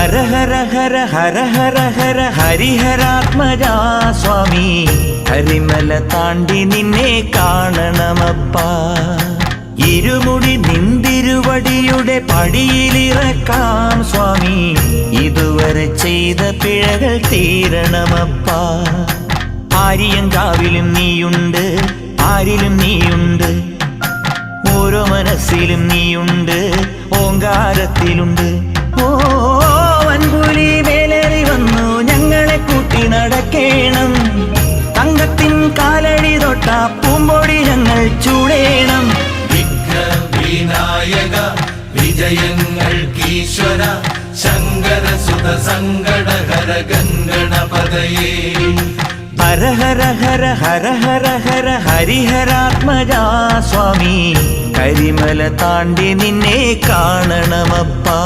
ഹര ഹര ഹര ഹര ഹര ഹര ഹരിഹരാത്മജാ സ്വാമി, കരിമല താണ്ടി നിന്നെ കാണണമപ്പാ. ഇരുമുടി നിന്തിരുവടിയുടെ പടിയിലിറക്കാം സ്വാമി, ഇതുവരെ ചെയ്ത പിഴകൾ തീരണമപ്പാ. ആര്യങ്കാവിലും നീയുണ്ട്, ആരിലും നീയുണ്ട്, ഓരോ മനസ്സിലും നീയുണ്ട്, ഓങ്കാരത്തിലുണ്ട്. ഓ വൻപുലി മേലേറി വന്നു ഞങ്ങളെ കൂട്ടി നടക്കേണം, തങ്കത്തിൻ കാലടി തൊട്ട പൂമ്പൊടി ഞങ്ങൾ ചൂടേണം. വിനായക വിജയങ്ങൾക്കീശ്വര ശങ്കര സുത സങ്കടഹര ഗംഗണപതയേ. ഹര ഹര ഹര ഹര ഹര ഹര ഹരിഹരാത്മജാ സ്വാമി, കരിമല താണ്ടി നിന്നെ കാണണമപ്പാ.